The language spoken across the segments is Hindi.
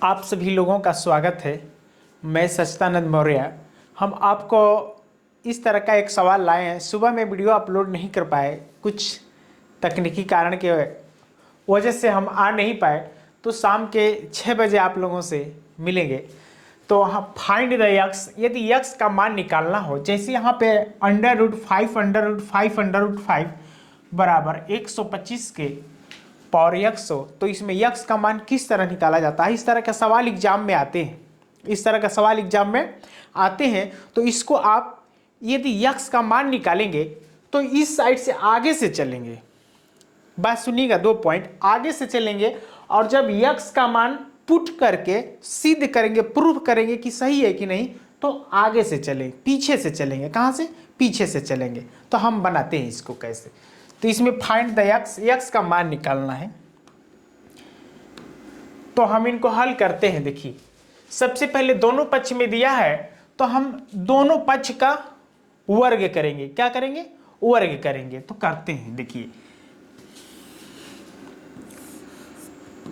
आप सभी लोगों का स्वागत है। मैं सच्चिदानंद मौर्य। हम आपको इस तरह का एक सवाल लाए हैं। सुबह में वीडियो अपलोड नहीं कर पाए, कुछ तकनीकी कारण के वजह से हम आ नहीं पाए, तो शाम के 6 बजे आप लोगों से मिलेंगे। तो हम फाइंड द यक्स, यदि यक्स का मान निकालना हो, जैसे यहाँ पे √5 बराबर 125 के पावर यक्स हो, तो इसमें यक्स का मान किस तरह निकाला जाता है। इस तरह का सवाल एग्जाम में आते हैं, तो इसको आप यदि यक्स का मान निकालेंगे तो इस साइड से आगे से चलेंगे। बात सुनिएगा, 2 पॉइंट आगे से चलेंगे और जब यक्स का मान पुट करके सिद्ध करेंगे, प्रूव करेंगे कि सही है कि नहीं, तो आगे से चलेंगे, पीछे से चलेंगे। कहां से? पीछे से चलेंगे। तो हम बनाते हैं इसको कैसे। तो इसमें फाइंड द यक्स, यक्स का मान निकालना है, तो हम इनको हल करते हैं। देखिए, सबसे पहले दोनों पक्ष में दिया है, तो हम दोनों पक्ष का वर्ग करेंगे। क्या करेंगे? वर्ग करेंगे। तो करते हैं, देखिए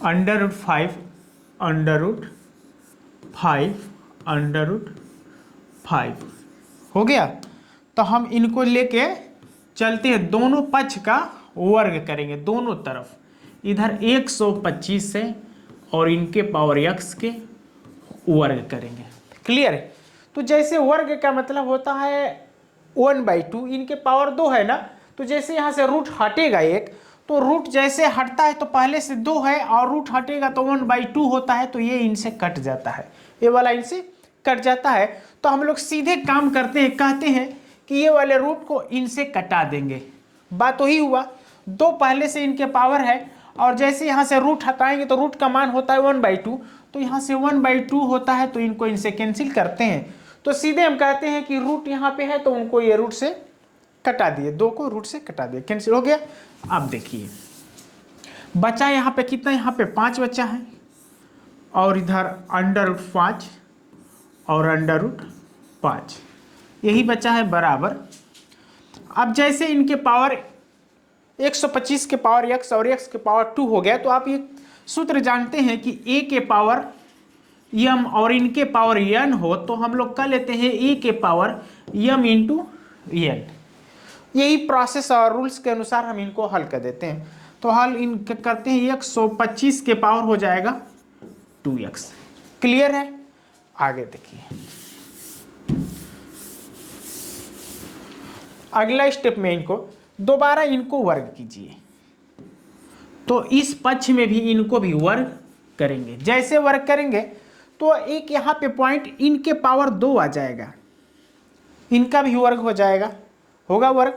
√5 हो गया। तो हम इनको लेके चलते हैं, दोनों पक्ष का वर्ग करेंगे, दोनों तरफ, इधर 125 से और इनके पावर यक्स के वर्ग करेंगे। क्लियर है? तो जैसे वर्ग का मतलब होता है 1/2, इनके पावर 2 है ना, तो जैसे यहाँ से रूट हटेगा एक, तो रूट जैसे हटता है तो पहले से 2 है और रूट हटेगा तो 1/2 होता है, तो ये इनसे कट जाता है, ये वाला इनसे कट जाता है। तो हम लोग सीधे काम करते हैं, कहते हैं कि ये वाले रूट को इनसे कटा देंगे। बात वही हुआ, 2 पहले से इनके पावर है और जैसे यहाँ से रूट हटाएंगे तो रूट का मान होता है 1/2, तो यहाँ से 1/2 होता है, तो इनको इनसे कैंसिल करते हैं। तो सीधे हम कहते हैं कि रूट यहाँ पे है तो उनको ये रूट से कटा दिए, 2 को रूट से कटा दिए, कैंसिल हो गया। अब देखिए बचा यहाँ पे कितना, यहाँ पे 5 बचा है और इधर √5 और √5 यही बचा है बराबर। अब जैसे इनके पावर 125 के पावर x और x के पावर 2 हो गया, तो आप ये सूत्र जानते हैं कि a के पावर m और इनके पावर n हो, तो हम लोग कर लेते हैं a के पावर m इंटू n। यही प्रोसेस और रूल्स के अनुसार हम इनको हल कर देते हैं। तो हल इन करते हैं, 125 के पावर हो जाएगा 2x। क्लियर है? आगे देखिए, अगला स्टेप में इनको दोबारा इनको वर्ग कीजिए, तो इस पक्ष में भी इनको भी वर्ग करेंगे। जैसे वर्ग करेंगे तो एक यहाँ पे पॉइंट इनके पावर 2 आ जाएगा, इनका भी वर्ग हो जाएगा, होगा वर्ग,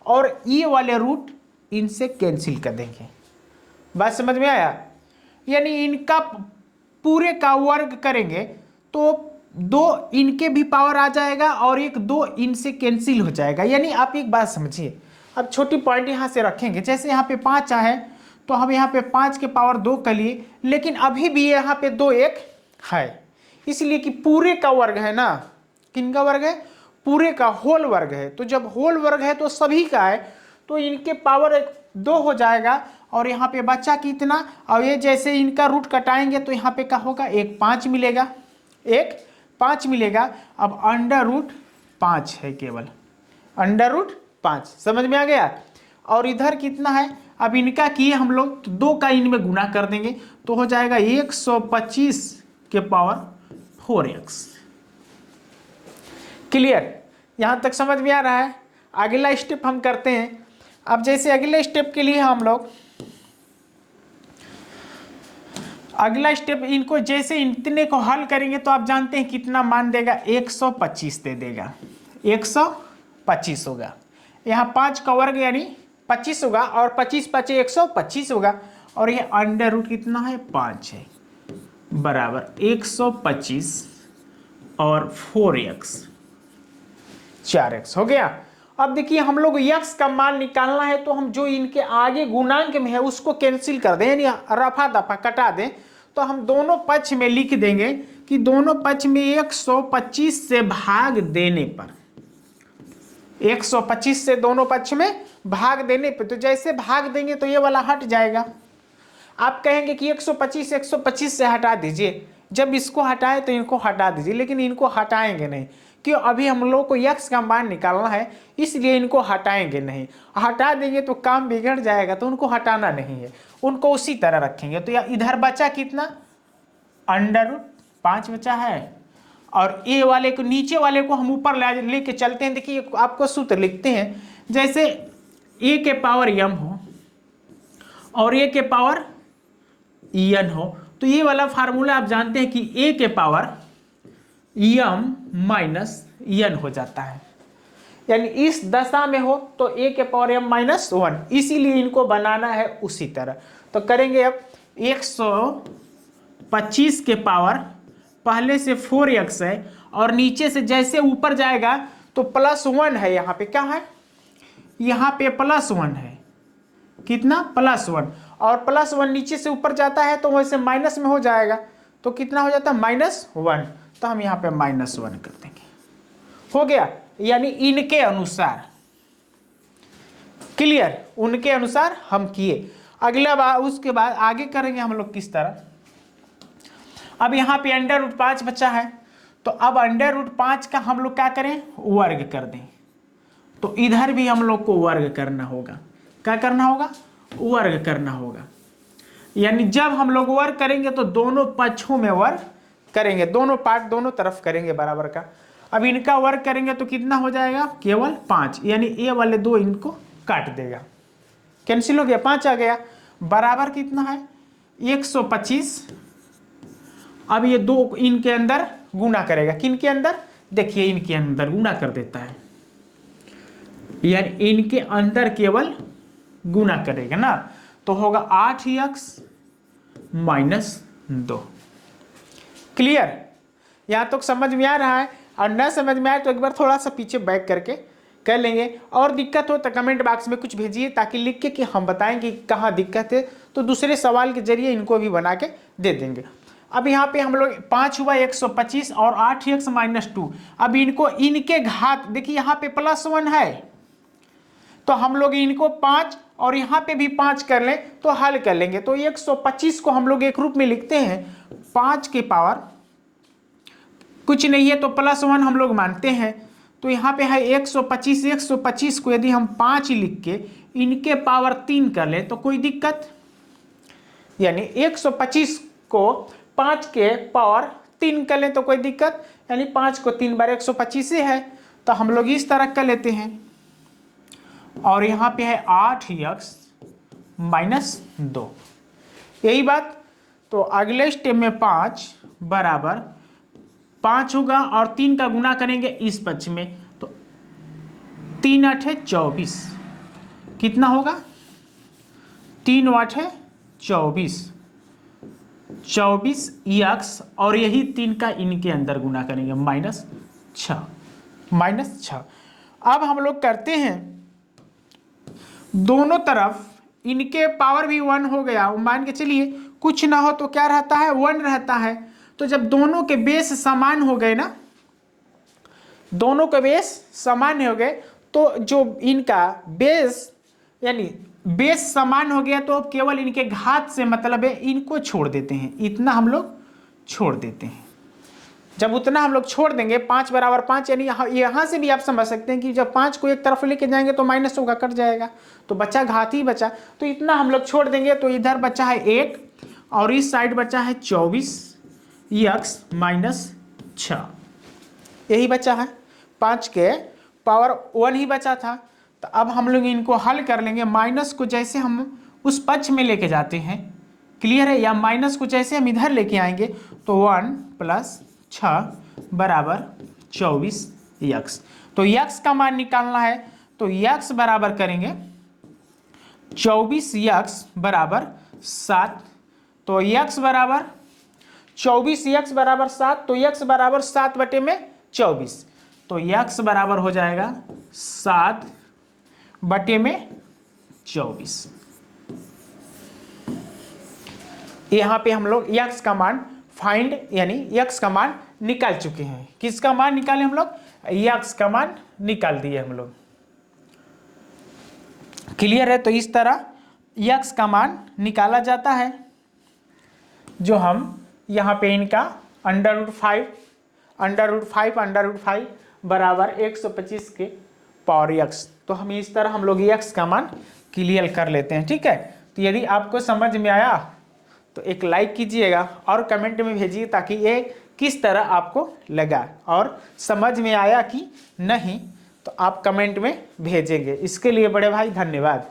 और ये वाले रूट इनसे कैंसिल कर देंगे। बात समझ में आया? यानी इनका पूरे का वर्ग करेंगे तो 2 इनके भी पावर आ जाएगा और एक 2 इनसे कैंसिल हो जाएगा। यानी आप एक बात समझिए, अब छोटी पॉइंट यहाँ से रखेंगे, जैसे यहाँ पे 5 है तो हम यहाँ पे 5 के पावर 2 कर लिए, लेकिन अभी भी यहाँ पे 2 1 है, इसलिए कि पूरे का वर्ग है ना। किनका वर्ग है? पूरे का, होल वर्ग है। तो जब होल वर्ग है तो सभी का है, तो इनके पावर 2 हो जाएगा और यहाँ पे बच्चा कितना, और ये जैसे इनका रूट कटाएंगे तो यहाँ पे क्या होगा, एक 5 मिलेगा, एक 5 मिलेगा। अब √5 है, केवल √5, समझ में आ गया। और इधर कितना है, अब इनका किए हम लोग तो 2 का इनमें गुना कर देंगे, तो हो जाएगा 125 के पावर 4x। क्लियर? यहां तक समझ में आ रहा है? अगला स्टेप हम करते हैं। अब जैसे अगले स्टेप के लिए हम लोग अगला स्टेप, इनको जैसे इतने को हल करेंगे तो आप जानते हैं कितना मान देगा, 125 दे देगा, 125 होगा। यहाँ 5 का वर्ग यानी 25 होगा और 25 5 125 होगा, और ये अंडर रूट कितना है, 5 है, बराबर 125 और 4x 4x हो गया। अब देखिए हम लोग x का मान निकालना है, तो हम जो इनके आगे गुणांक में है उसको कैंसिल कर दें, यानी रफा दफा कटा दें। तो हम दोनों पक्ष में लिख देंगे कि दोनों पक्ष में 125 से भाग देने पर, 125 से दोनों पक्ष में भाग देने पर, तो जैसे भाग देंगे तो ये वाला हट जाएगा, आप कहेंगे कि 125 से हटा दीजिए, जब इसको हटाए तो इनको हटा दीजिए, लेकिन इनको हटाएंगे नहीं, क्यों? अभी हम लोग को x का मान निकालना है, इसलिए इनको हटाएंगे नहीं। हटा देंगे तो काम बिगड़ जाएगा, तो उनको हटाना नहीं है, उनको उसी तरह रखेंगे। तो या इधर बचा कितना, √5 बचा है, और ए वाले को, नीचे वाले को हम ऊपर लेके चलते हैं। देखिए आपको सूत्र लिखते हैं, जैसे ए के पावर m हो और ए के पावर n हो, तो ये वाला फार्मूला आप जानते हैं कि a के पावर m माइनस n हो जाता है, यानी इस दशा में हो तो a के पावर m माइनस 1, इसीलिए इनको बनाना है उसी तरह। तो करेंगे अब 125 के पावर, पहले से 4x है और नीचे से जैसे ऊपर जाएगा तो +1 है, यहाँ पे क्या है, यहाँ पे +1 है, कितना, +1, और +1 नीचे से ऊपर जाता है तो वैसे माइनस में हो जाएगा, तो कितना हो जाता है, -1, तो हम यहाँ पे -1 कर देंगे, हो गया। यानी इनके अनुसार, क्लियर, उनके अनुसार हम किए। अगला बार उसके बाद आगे करेंगे हम लोग किस तरह। अब यहाँ पे √5 बचा है, तो अब √5 का हम लोग क्या करें, वर्ग कर दें। तो इधर भी हम लोग को वर्ग करना होगा, क्या करना होगा, वर्ग करना होगा। यानी जब हम लोग वर्ग करेंगे तो दोनों पक्षों में वर्ग करेंगे, दोनों पार्ट दोनों तरफ करेंगे बराबर का। अब इनका वर्ग करेंगे तो कितना हो जाएगा, केवल 5, यानी ए वाले 2 इनको काट देगा, कैंसिल हो गया, 5 आ गया, बराबर कितना है, 125। अब ये 2 इनके अंदर गुना करेगा, किन के अंदर, देखिए इनके अंदर गुना कर देता है, यानी इनके अंदर केवल गुना करेगा ना, तो होगा 8x माइनस 2। क्लियर, यहां तक समझ में आ रहा है? और न समझ में आए तो एक बार थोड़ा सा पीछे बैक करके कर लेंगे, और दिक्कत हो तो कमेंट बॉक्स में कुछ भेजिए, ताकि लिख के कि हम बताएं कि कहाँ दिक्कत है, तो दूसरे सवाल के जरिए इनको भी बना के दे देंगे। अब यहाँ पे हम लोग 5 हुआ 125 और 8x माइनस 2, अब इनको इनके घात, देखिए यहाँ पे +1 है, तो हम लोग इनको 5 और यहाँ पे भी 5 कर लें तो हल कर लेंगे। तो 125 को हम लोग एक रूप में लिखते हैं 5 के पावर, कुछ नहीं है तो +1 हम लोग मानते हैं, तो यहाँ पे है 125, 125 को यदि हम 5 लिख के इनके पावर 3 कर लें तो कोई दिक्कत, यानी 125 को 5 के पावर 3 कर लें तो कोई दिक्कत, यानी 5 को 3 बार 125 है, तो हम लोग इस तरह कर लेते हैं। और यहाँ पे है 8x माइनस 2, यही बात। तो अगले स्टेप में 5 बराबर 5 होगा और 3 का गुना करेंगे इस पक्ष में, तो 3 8 है 24, कितना होगा, 3 8 है 24, 24x, और यही 3 का इनके अंदर गुना करेंगे -6, -6। अब हम लोग करते हैं दोनों तरफ, इनके पावर भी 1 हो गया, मान के चलिए कुछ ना हो तो क्या रहता है, 1 रहता है। तो जब दोनों के बेस समान हो गए ना, दोनों के बेस समान हो गए, तो जो इनका बेस, यानी बेस समान हो गया, तो केवल इनके घात से मतलब है, इनको छोड़ देते हैं, इतना हम लोग छोड़ देते हैं। जब उतना हम लोग छोड़ देंगे 5 बराबर 5, यानी यहाँ से भी आप समझ सकते हैं कि जब 5 को एक तरफ लेके जाएंगे तो माइनस होगा, कट जाएगा, तो बचा घात ही बचा, तो इतना हम लोग छोड़ देंगे। तो इधर बचा है 1 और इस साइड बचा है 24x माइनस 6, यही बचा है, 5 के पावर 1 ही बचा था। तो अब हम लोग इनको हल कर लेंगे, माइनस को जैसे हम उस पक्ष में लेके जाते हैं, क्लियर है, या माइनस को जैसे हम इधर लेके आएंगे तो 1 + 6 बराबर 24x। तो x का मान निकालना है, तो x बराबर करेंगे 24x बराबर 7, तो x बराबर 24x बराबर 7, तो x बराबर 7 बटे में 24, तो x बराबर हो जाएगा 7 बटे में 24। यहाँ पे हम लोग x का मान फाइंड, यानी x का मान निकाल चुके हैं। किसका मान निकाले हम लोग, x का मान निकाल दिए हम लोग, क्लियर है। तो इस तरह x का मान निकाला जाता है। जो हम यहाँ पे इनका अंडर रूट 5 बराबर 125 के पावर x, तो हम इस तरह हम लोग x का मान क्लियर कर लेते हैं। ठीक है, तो यदि आपको समझ में आया तो एक लाइक कीजिएगा और कमेंट में भेजिए ताकि ये किस तरह आपको लगा, और समझ में आया कि नहीं तो आप कमेंट में भेजेंगे। इसके लिए बड़े भाई धन्यवाद।